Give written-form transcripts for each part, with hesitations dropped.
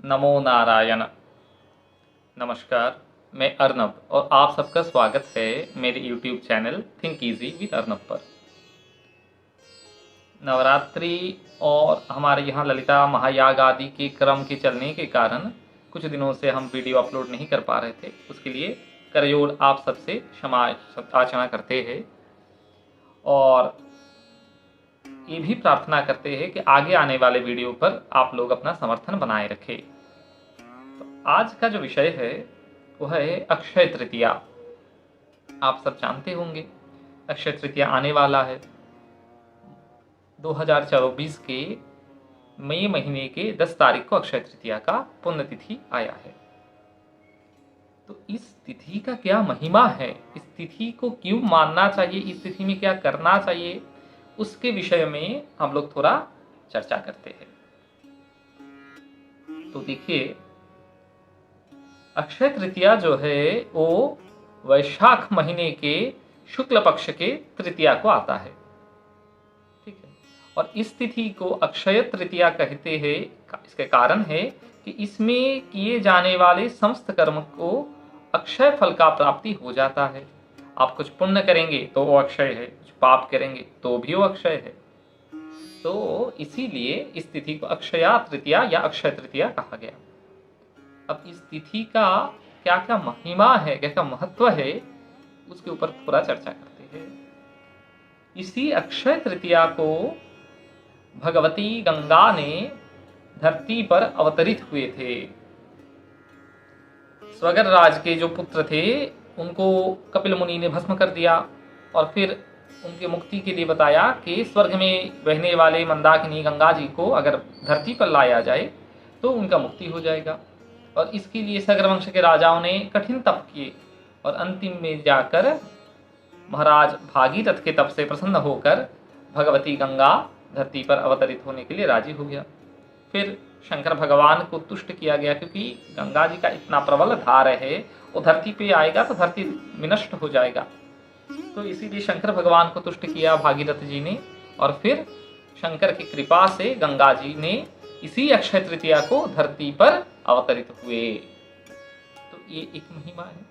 नमो नारायण। नमस्कार, मैं अर्नब और आप सबका स्वागत है मेरे YouTube channel think easy with Arnab पर। नवरात्रि और हमारे यहाँ ललिता महायाग आदि के क्रम के चलने के कारण कुछ दिनों से हम वीडियो अपलोड नहीं कर पा रहे थे। उसके लिए करजोड़ आप सबसे क्षमा याचना करते हैं और ये भी प्रार्थना करते हैं कि आगे आने वाले वीडियो पर आप लोग अपना समर्थन बनाए रखें। तो आज का जो विषय है वह है अक्षय तृतीया। आप सब जानते होंगे अक्षय तृतीया आने वाला है। 2024 के मई महीने के 10 तारीख को अक्षय तृतीया का पुण्यतिथि आया है। तो इस तिथि का क्या महिमा है, इस तिथि को क्यों मानना चाहिए, इस तिथि में क्या करना चाहिए, उसके विषय में हम लोग थोड़ा चर्चा करते हैं। तो देखिए, अक्षय तृतीया जो है वो वैशाख महीने के शुक्ल पक्ष के तृतीया को आता है, ठीक है। और इस तिथि को अक्षय तृतीया कहते हैं। इसके कारण है कि इसमें किए जाने वाले समस्त कर्म को अक्षय फल का प्राप्ति हो जाता है। आप कुछ पुण्य करेंगे तो वो अक्षय है, कुछ पाप करेंगे तो भी वो अक्षय है। तो इसीलिए इस तिथि को अक्षया तृतीया या अक्षय तृतीया कहा गया। अब इस तिथि का क्या क्या महिमा है, क्या क्या महत्व है, उसके ऊपर थोड़ा चर्चा करते हैं। इसी अक्षय तृतीया को भगवती गंगा ने धरती पर अवतरित हुए थे। स्वगर राज के जो पुत्र थे उनको कपिल मुनि ने भस्म कर दिया और फिर उनके मुक्ति के लिए बताया कि स्वर्ग में बहने वाले मंदाकिनी गंगा जी को अगर धरती पर लाया जाए तो उनका मुक्ति हो जाएगा। और इसके लिए सगर वंश के राजाओं ने कठिन तप किए और अंतिम में जाकर महाराज भागीरथ के तप से प्रसन्न होकर भगवती गंगा धरती पर अवतरित होने के लिए राजी हो गया। फिर शंकर भगवान को तुष्ट किया गया, क्योंकि गंगा जी का इतना प्रबल धार है, वो धरती पे आएगा तो धरती विनष्ट हो जाएगा। तो इसीलिए शंकर भगवान को तुष्ट किया भागीरथ जी ने, और फिर शंकर की कृपा से गंगा जी ने इसी अक्षय तृतीया को धरती पर अवतरित हुए। तो ये एक महिमा है।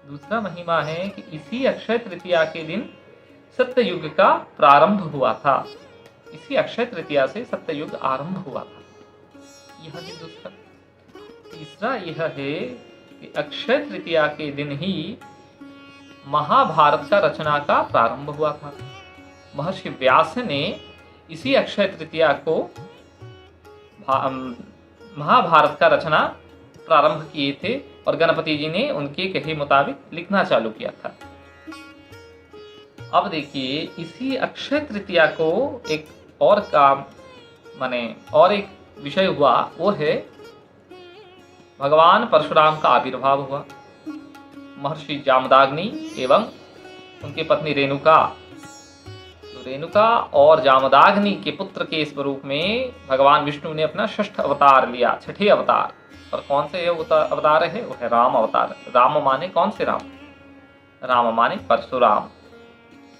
दूसरा महिमा है कि इसी अक्षय तृतीया के दिन सत्ययुग का प्रारंभ हुआ था। इसी अक्षय तृतीया से सत्ययुग आरंभ हुआ था। यह भी दूसरा। तीसरा यह है कि अक्षय तृतीया के दिन ही महाभारत का रचना का प्रारंभ हुआ था। महर्षि व्यास ने इसी अक्षय तृतीया को महाभारत का रचना प्रारंभ किए थे और गणपति जी ने उनके कहे मुताबिक लिखना चालू किया था। अब देखिए, इसी अक्षय तृतीया को एक और काम और एक विषय हुआ, वो है भगवान परशुराम का आविर्भाव हुआ। महर्षि जामदाग्नि एवं उनकी पत्नी रेणुका, रेणुका और जामदाग्नि के पुत्र के स्वरूप में भगवान विष्णु ने अपना 6ठ अवतार लिया, 6ठे अवतार। और कौन से अवतार है? वो है राम अवतार। राम माने कौन से राम? राम माने परशुराम।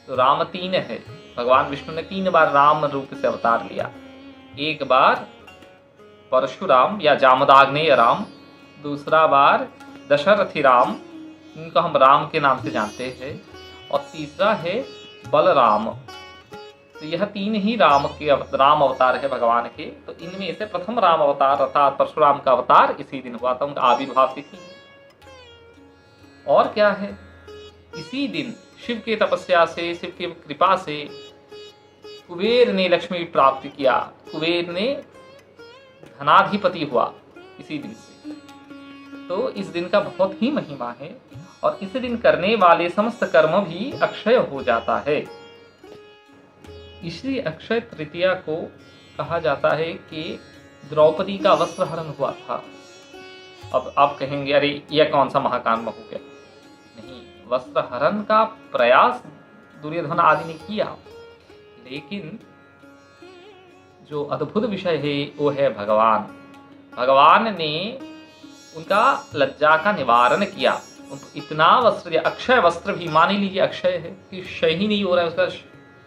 तो राम 3 है। भगवान विष्णु ने 3 बार राम रूप से अवतार लिया। एक बार परशुराम या जामदाग्नेय राम, दूसरा बार दशरथी राम, इनको हम राम के नाम से जानते हैं, और तीसरा है बलराम। तो यह 3 ही राम अवतार है भगवान के। तो इनमें से प्रथम राम अवतार अर्थात परशुराम का अवतार इसी दिन हुआ था, उनका आविर्भाव तिथि। और क्या है? इसी दिन शिव के तपस्या से, शिव की कृपा से कुबेर ने लक्ष्मी प्राप्त किया। कुबेर ने धनाधिपति हुआ इसी दिन से। तो इस दिन का बहुत ही महिमा है और इस दिन करने वाले समस्त कर्म भी अक्षय हो जाता है। इसी अक्षय तृतीया को कहा जाता है कि द्रौपदी का वस्त्र हरण हुआ था। अब आप कहेंगे अरे यह कौन सा महाकांड हो गया? नहीं, वस्त्र हरण का प्रयास दुर्योधन आदि ने किया, लेकिन जो अद्भुत विषय है वो है भगवान ने उनका लज्जा का निवारण किया। इतना वस्त्र, अक्षय वस्त्र भी मान ही लीजिए अक्षय है कि क्षय ही नहीं हो रहा है, उसका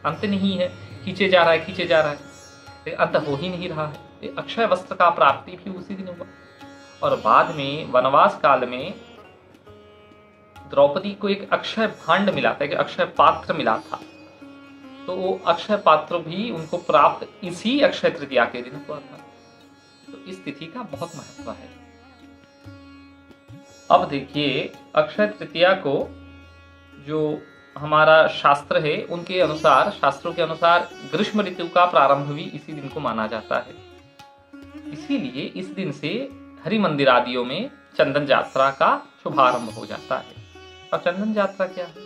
अंत नहीं है, खींचे जा रहा है, लेकिन अंत हो ही नहीं रहा है। ये अक्षय वस्त्र का प्राप्ति भी उसी दिन हुआ। और बाद में वनवास काल में द्रौपदी को एक अक्षय भांड मिला था, एक अक्षय पात्र मिला था, तो वो अक्षय पात्र भी उनको प्राप्त इसी अक्षय तृतीया के दिन हुआ था। तो इस तिथि का बहुत महत्व है। अब देखिए, अक्षय तृतीया को जो हमारा शास्त्र है उनके अनुसार, शास्त्रों के अनुसार ग्रीष्म ऋतु का प्रारंभ भी इसी दिन को माना जाता है। इसीलिए इस दिन से हरि मंदिर आदियों में चंदन यात्रा का शुभारंभ हो जाता है। और चंदन यात्रा क्या है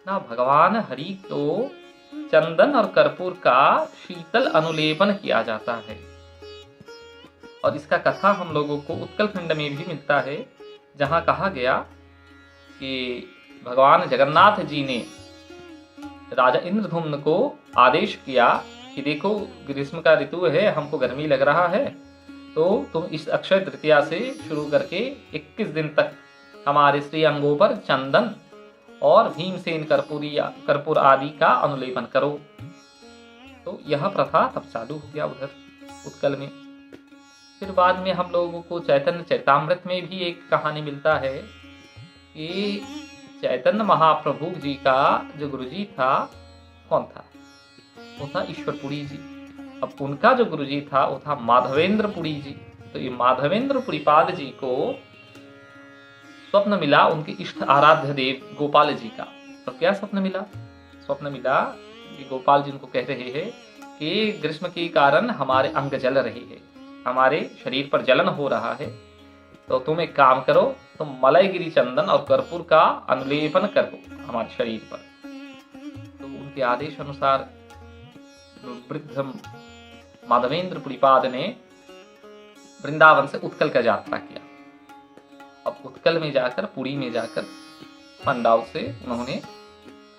ना, भगवान हरि को चंदन और कर्पूर का शीतल अनुलेपन किया जाता है। और इसका कथा हम लोगों को उत्कल खंड में भी मिलता है, जहां कहा गया कि भगवान जगन्नाथ जी ने राजा इंद्रधुम्न को आदेश किया कि देखो, ग्रीष्म का ऋतु है, हमको गर्मी लग रहा है, तो तुम इस अक्षय तृतीया से शुरू करके 21 दिन तक हमारे श्री अंगों पर चंदन और भीमसेन कर्पूर आदि का अनुलेपन करो। तो यह प्रथा तब चालू हो गया उधर उत्कल में। फिर बाद में हम लोगों को चैतन्य चैतामृत में भी एक कहानी मिलता है कि चैतन्य महाप्रभु जी का जो गुरुजी था, कौन था? वो था ईश्वरपुरी जी। अब उनका जो गुरुजी था वो था माधवेंद्र पुरी जी। तो ये माधवेंद्र पुरीपाद जी को स्वप्न मिला उनके इष्ट आराध्य देव गोपाल जी का। तो क्या स्वप्न मिला? स्वप्न मिला कि गोपाल जी उनको कह रहे हैं कि ग्रीष्म के कारण हमारे अंग जल रहे हैं, हमारे शरीर पर जलन हो रहा है, तो तुम एक काम करो, तुम मलयगिरी चंदन और कर्पूर का अनुलेपन करो हमारे शरीर पर। तो उनके आदेश अनुसार वृद्ध माधवेंद्र पुरीपाद ने वृंदावन से उत्कल का यात्रा किया। अब उत्कल में जाकर, पुरी में जाकर पंडाव से उन्होंने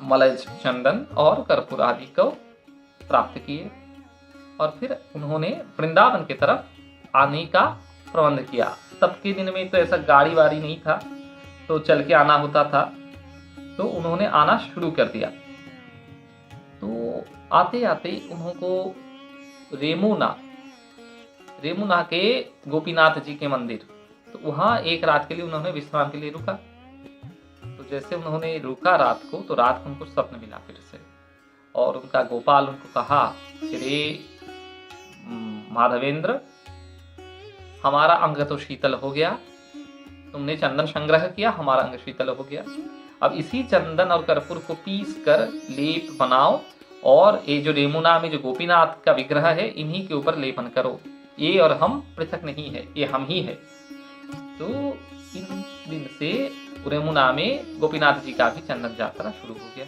मलय चंदन और कर्पूर आदि को प्राप्त किए। और फिर उन्होंने वृंदावन की तरफ आने का प्रबंध किया। तब के दिन में तो ऐसा गाड़ी वाड़ी नहीं था, तो चल के आना होता था। तो उन्होंने आना शुरू कर दिया। तो आते आते उनको रेमुना के गोपीनाथ जी के मंदिर, तो वहाँ एक रात के लिए उन्होंने विश्राम के लिए रुका। तो जैसे उन्होंने रुका रात को, तो रात को उनको स्वप्न मिला फिर से। और उनका गोपाल उनको कहा, श्री माधवेंद्र, हमारा अंग तो शीतल हो गया, तुमने चंदन संग्रह किया, हमारा अंग शीतल हो गया। अब इसी चंदन और कर्पूर को पीस कर लेप बनाओ और ये जो रेमुना में जो गोपीनाथ का विग्रह है, इन्हीं के ऊपर लेपन करो। ये और हम पृथक नहीं है, ये हम ही है। तो इन दिन से रेमुना में गोपीनाथ जी का भी चंदन यात्रा शुरू हो गया।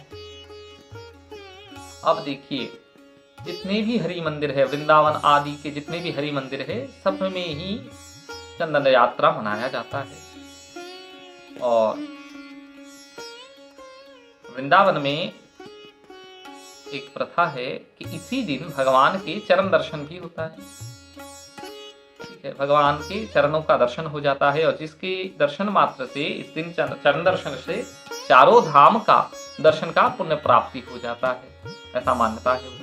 अब देखिए, जितने भी हरि मंदिर है, वृंदावन आदि के जितने भी हरि मंदिर है, सब में ही चंदन यात्रा मनाया जाता है। और वृंदावन में एक प्रथा है कि इसी दिन भगवान के चरण दर्शन भी होता है। ठीक है, भगवान के चरणों का दर्शन हो जाता है, और जिसके दर्शन मात्र से, इस दिन चरण दर्शन से चारों धाम का दर्शन का पुण्य प्राप्ति हो जाता है, ऐसा मान्यता है।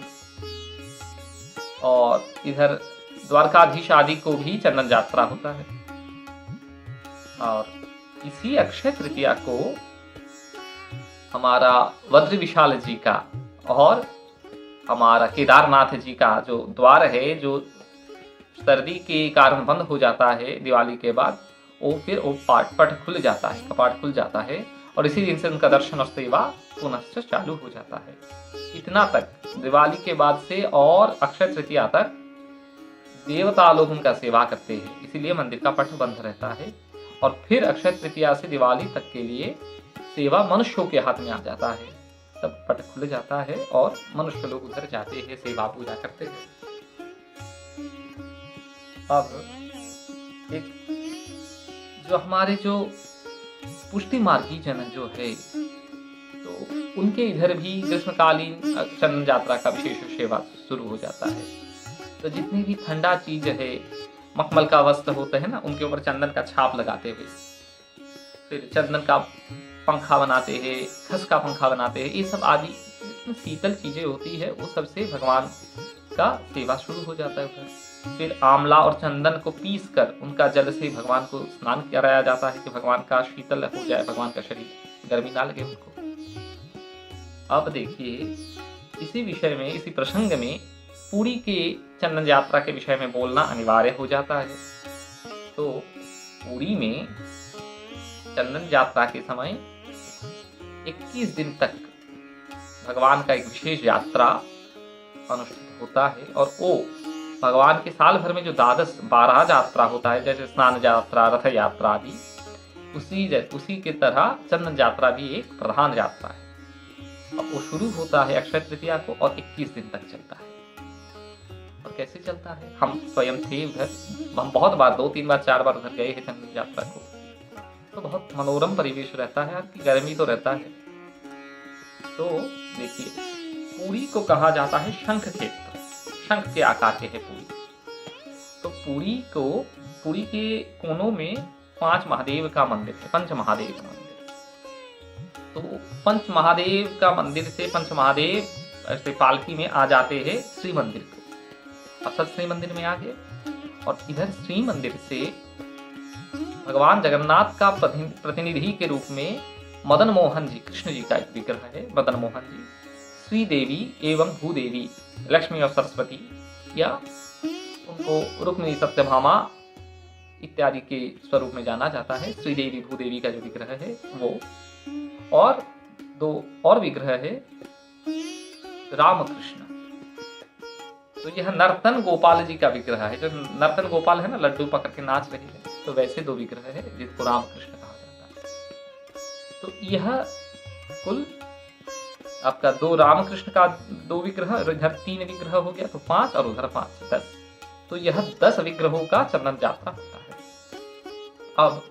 और इधर द्वारकाधीश आदि को भी चंदन यात्रा होता है। और इसी अक्षय तृतीया को हमारा वज्र विशाल जी का और हमारा केदारनाथ जी का जो द्वार है, जो सर्दी के कारण बंद हो जाता है दिवाली के बाद, वो फिर वो पट खुल जाता है, कपाट खुल जाता है, और इसी दिन से उनका दर्शन और सेवा पुनः चालू हो जाता है। इतना तक दिवाली के बाद से और अक्षय तृतीया तक देवता लोग उनका सेवा करते हैं, इसीलिए मंदिर का पट बंद रहता है। और फिर अक्षय तृतीया से दिवाली तक के लिए सेवा मनुष्यों के हाथ में आ जाता है, तब पट खुल जाता है और मनुष्य लोग उधर जाते हैं, सेवा पूजा करते हैं। अब एक जो हमारे जो पुष्टि मार्गी जन जो है, तो उनके इधर भी ग्रीष्मकालीन चंदन यात्रा का विशेष सेवा शुरू हो जाता है। तो जितनी भी ठंडा चीज है, मखमल का वस्त्र होते हैं ना, उनके ऊपर चंदन का छाप लगाते हुए फिर चंदन का पंखा बनाते हैं, खस का पंखा बनाते हैं, ये सब आदि शीतल चीजें होती है, वो सबसे भगवान का सेवा शुरू हो जाता है। फिर आंवला और चंदन को पीस कर उनका जल से भगवान को स्नान कराया जाता है कि भगवान का शीतल हो जाए, भगवान का शरीर गर्मी ना लगे उनको। अब देखिए, इसी विषय में, इसी प्रसंग में पुरी के चंदन यात्रा के विषय में बोलना अनिवार्य हो जाता है। तो पुरी में चंदन यात्रा के समय 21 दिन तक भगवान का एक विशेष यात्रा अनुष्ठित होता है, और वो भगवान के साल भर में जो 12 यात्रा होता है, जैसे स्नान यात्रा, रथ यात्रा आदि, उसी के तरह चंदन यात्रा भी एक प्रधान यात्रा है। अब वो शुरू होता है अक्षय तृतीया को और 21 दिन तक चलता है। और कैसे चलता है, हम स्वयं थे उधर, हम बहुत बार, 2, 3 बार, 4 बार उधर गए हैं चंदन यात्रा को। तो बहुत मनोरम परिवेश रहता है, आपकी गर्मी तो रहता है। तो देखिए, पुरी को कहा जाता है शंख क्षेत्र, शंख के आकार के है पुरी। तो पुरी के कोनों में 5 महादेव का मंदिर है, पंच महादेव का मंदिर। तो पंच महादेव का मंदिर से पंच महादेव ऐसे पालकी में आ जाते हैं श्री मंदिर को। अब सब श्री मंदिर में आ गए, और इधर श्री मंदिर से भगवान जगन्नाथ का प्रतिनिधि के रूप में मदन मोहन जी, कृष्ण जी का एक विग्रह है, मदन मोहन जी, श्री देवी एवं भूदेवी, लक्ष्मी और सरस्वती, या उनको रुक्मिणी, सत्यभामा इत्यादि के स्वरूप में जाना जाता है। श्री देवी भूदेवी का जो विग्रह है वो, और 2 और विग्रह है रामकृष्ण। तो यह नर्तन गोपाल जी का विग्रह है, जो नर्तन गोपाल है ना, लड्डू पकड़ के नाच रहे हैं, तो वैसे 2 विग्रह है जिसको रामकृष्ण कहा जाता है। तो यह कुल आपका 2 रामकृष्ण का 2 विग्रह, और इधर 3 विग्रह हो गया, तो 5, और उधर 5, 10। तो यह 10 विग्रहों का चंदन यात्रा होता है। अब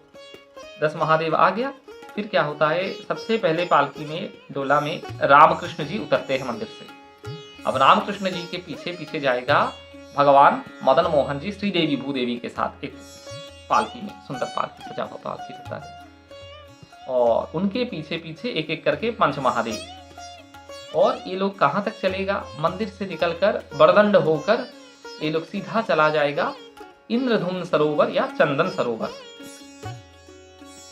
10 महादेव आ गया, फिर क्या होता है, सबसे पहले पालकी में, डोला में रामकृष्ण जी उतरते हैं मंदिर से। अब रामकृष्ण जी के पीछे पीछे जाएगा भगवान मदन मोहन जी श्रीदेवी भूदेवी के साथ, एक पालकी में, सुंदर पालकी, सजा हुआ पालकी रहता है, और उनके पीछे पीछे एक एक करके पंच महादेव। और ये लोग कहाँ तक चलेगा, मंदिर से निकलकर बड़दंड होकर ये लोग सीधा चला जाएगा इंद्रधुम्न सरोवर या चंदन सरोवर।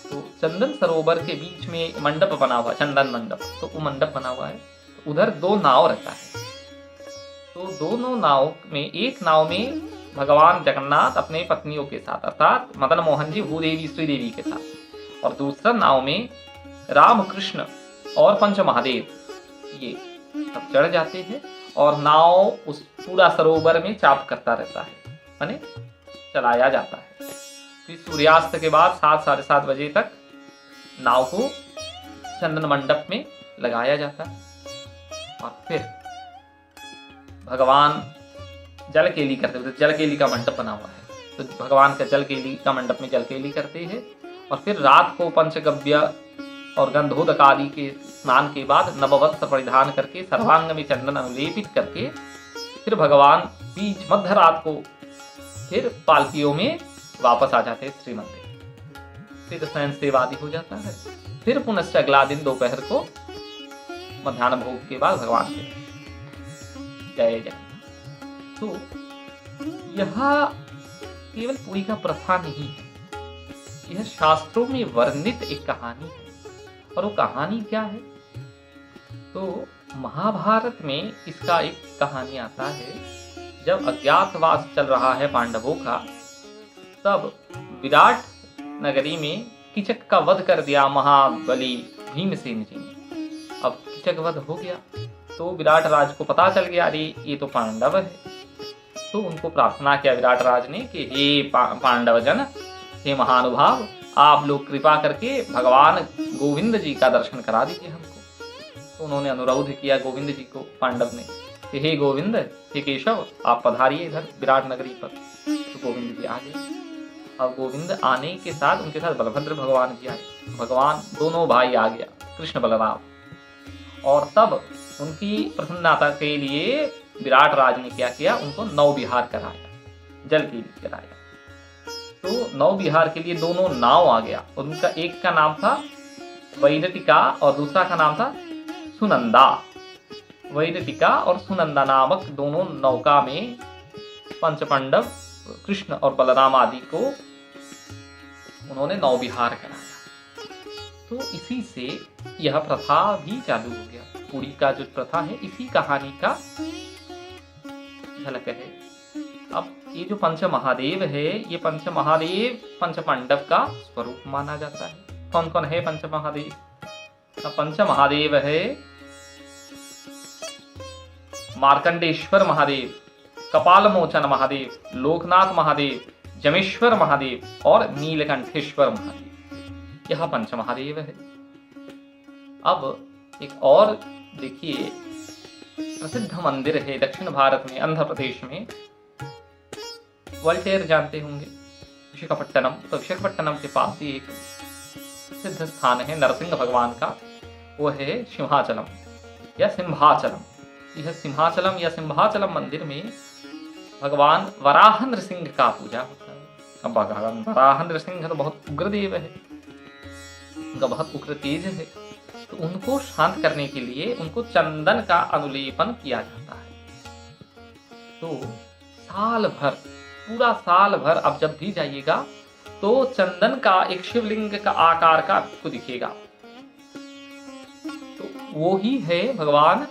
तो चंदन सरोवर के बीच में मंडप बना हुआ, चंदन मंडप, तो वो मंडप बना हुआ है। तो उधर 2 नाव रहता है। तो दोनों नाव में, एक नाव में भगवान जगन्नाथ अपने पत्नियों के साथ, अर्थात मदन मोहन जी भूदेवी श्रीदेवी के साथ, और दूसरा नाव में रामकृष्ण और पंच महादेव, ये सब चढ़ जाते हैं, और नाव उस पूरा सरोवर में चाप करता रहता है, माने चलाया जाता है। फिर सूर्यास्त के बाद 7, साढ़े 7 बजे तक नाव को चंदन मंडप में लगाया जाता है, और फिर भगवान जलकेली करते हैं। जलकेली का मंडप बना हुआ है, तो भगवान का जलकेली का मंडप में जलकेली करते हैं, और फिर रात को पंचगव्य और गंधोदक आदि के स्नान के बाद नववस्त्र परिधान करके, सर्वांग में चंदन अनुलेपित करके, फिर भगवान बीच मध्य रात को फिर पालकियों में वापस आ जाते हैं श्री मंदिर। फिर शयन सेवा आदि हो जाता है। फिर पुनश्च अगला दिन दोपहर को मध्याह्न भोग के बाद भगवान के जय जय। तो यह केवल पुरी का प्रथा नहीं है, यह शास्त्रों में वर्णित एक कहानी है। और वो कहानी क्या है, तो महाभारत में इसका एक कहानी आता है। जब अज्ञातवास चल रहा है पांडवों का, तब विराट नगरी में किचक का वध कर दिया महाबली भीमसेन जी ने। अब किचक वध हो गया तो विराट राज को पता चल गया, अरे ये तो पांडव है। तो उनको प्रार्थना किया विराट राज ने कि हे पांडव जन, हे महानुभाव, आप लोग कृपा करके भगवान गोविंद जी का दर्शन करा दीजिए हमको। तो उन्होंने अनुरोध किया गोविंद जी को, पांडव ने, कि हे गोविंद, हे केशव, आप पधारिए इधर विराट नगरी पर। तो गोविंद जी आ गए। अब गोविंद आने के साथ उनके साथ बलभद्र भगवान जी आए। भगवान दोनों भाई आ गया, कृष्ण बलराम। और तब उनकी प्रसन्नता के लिए विराट राज ने क्या किया, उनको नौ विहार कराया, जल के लिए कराया। तो नौ विहार के लिए दोनों नाव आ गया। उनका एक का नाम था वैरतिका और दूसरा का नाम था सुनंदा। वैरतिका और सुनंदा नामक दोनों नौका में पंचपांडव कृष्ण और बलराम आदि को उन्होंने नौविहार कराया। तो इसी से यह प्रथा भी चालू हो गया। पुरी का जो प्रथा है इसी कहानी का झलक है। अब ये जो पंच महादेव है, ये पंच महादेव पंच पांडव का स्वरूप माना जाता है। कौन कौन है पंच महादेव? पंच महादेव है मार्कंडेश्वर महादेव, कपाल मोचन महादेव, लोकनाथ महादेव, जमेश्वर महादेव और नीलकंठेश्वर महादेव। यह पंच महादेव है। अब एक और देखिए प्रसिद्ध मंदिर है दक्षिण भारत में, आंध्र प्रदेश में, वोल्टेयर जानते होंगे, विशाखापट्टनम। तो विशाखापट्टनम के पास ही एक प्रसिद्ध स्थान है नरसिंह भगवान का, वो है सिंहाचलम या सिंहाचलम। यह सिंहाचलम या सिंहाचलम मंदिर में भगवान वराह नृसिंह का पूजा होता है। अब भगवान वराह नृसिंह तो बहुत उग्र देव है, उनका बहुत उग्र तेज है। तो उनको शांत करने के लिए उनको चंदन का अनुलेपन किया जाता है। तो साल भर, पूरा साल भर अब जब भी जाइएगा तो चंदन का एक शिवलिंग का आकार का आपको दिखेगा। तो वो ही है भगवान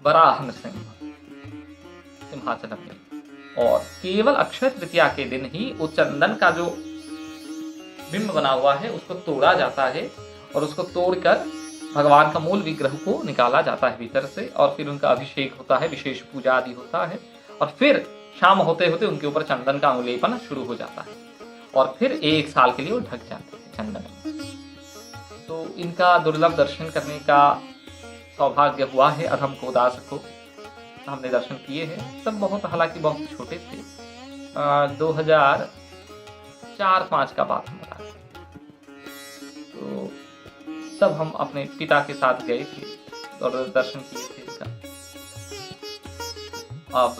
वराह नृसिंह सिंहाचलम में। और केवल अक्षय तृतीया के दिन ही वो चंदन का जो बिंब बना हुआ है उसको तोड़ा जाता है और उसको तोड़कर भगवान का मूल विग्रह को निकाला जाता है भीतर से, और फिर उनका अभिषेक होता है, विशेष पूजा आदि होता है, और फिर शाम होते होते उनके ऊपर चंदन का अनुलेपन शुरू हो जाता है और फिर एक साल के लिए वो ढक जाते हैं चंदन। तो इनका दुर्लभ दर्शन करने का सौभाग्य हुआ है अधम को दास को, हमने दर्शन किए हैं। सब बहुत, हालांकि बहुत छोटे थे, 2004-05 का बात हमारा। तो तब हम अपने पिता के साथ गए थे और दर्शन किए थे इसका। अब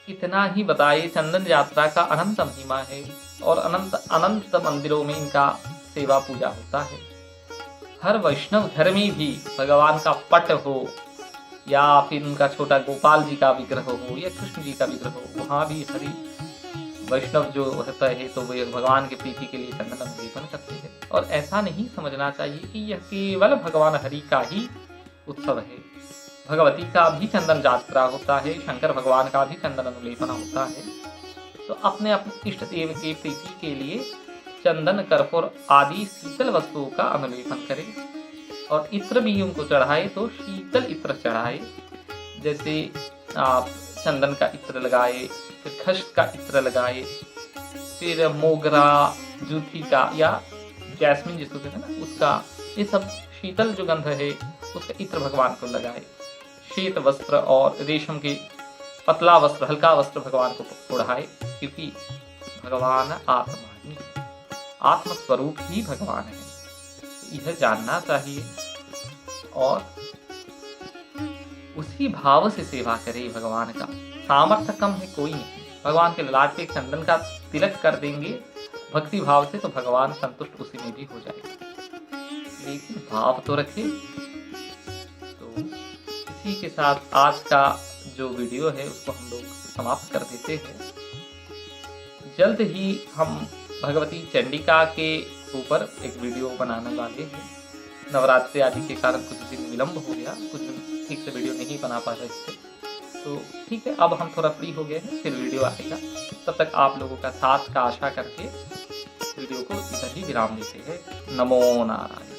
इतना ही बताइए, चंदन यात्रा का अनंत महिमा है और अनंत अनंत मंदिरों में इनका सेवा पूजा होता है। हर वैष्णव घर में भी भगवान का पट हो या फिर उनका छोटा गोपाल जी का विग्रह हो या कृष्ण जी का विग्रह हो, वहाँ भी हरि वैष्णव जो होता है तो वे भगवान के प्रीति के लिए चंदन अनुलेपन करते हैं। और ऐसा नहीं समझना चाहिए कि यह केवल भगवान हरि का ही उत्सव है। भगवती का भी चंदन यात्रा होता है, शंकर भगवान का भी चंदन अनुलेपन होता है। तो अपने अपने इष्ट देव के प्रीति के लिए चंदन, कर्पूर आदि शीतल वस्तुओं का अनुलेपन करें और इत्र भी उनको चढ़ाए तो शीतल इत्र चढ़ाए। जैसे आप चंदन का इत्र लगाए, फिर खश्त का इत्र लगाए, फिर मोगरा, जूथी का या जैस्मिन जिसको कहते हैं ना उसका, ये सब शीतल जो गंध है उसका इत्र भगवान को लगाए। श्वेत वस्त्र और रेशम के पतला वस्त्र, हल्का वस्त्र भगवान को ओढ़ाए, क्योंकि भगवान आत्मा, आत्मस्वरूप ही भगवान है। यह जानना चाहिए और उसी भाव से सेवा करे भगवान का। सामर्थ्य कम है कोई नहीं, भगवान के ललाट पे चंदन का तिलक कर देंगे भक्ति भाव से तो भगवान संतुष्ट उसी में भी हो जाएगा। लेकिन भाव तो रखे। तो इसी के साथ आज का जो वीडियो है उसको हम लोग समाप्त कर देते हैं। जल्द ही हम भगवती चंडिका के ऊपर एक वीडियो बनाने वाले हैं। नवरात्रि आदि के कारण कुछ दिन विलंब हो गया, कुछ दिन ठीक से वीडियो नहीं बना पा रहे थे। तो ठीक है, अब हम थोड़ा फ्री हो गए हैं, फिर वीडियो आएगा। तब तक आप लोगों का साथ का आशा करके वीडियो को इधर ही विराम देते हैं। नमो नारायण।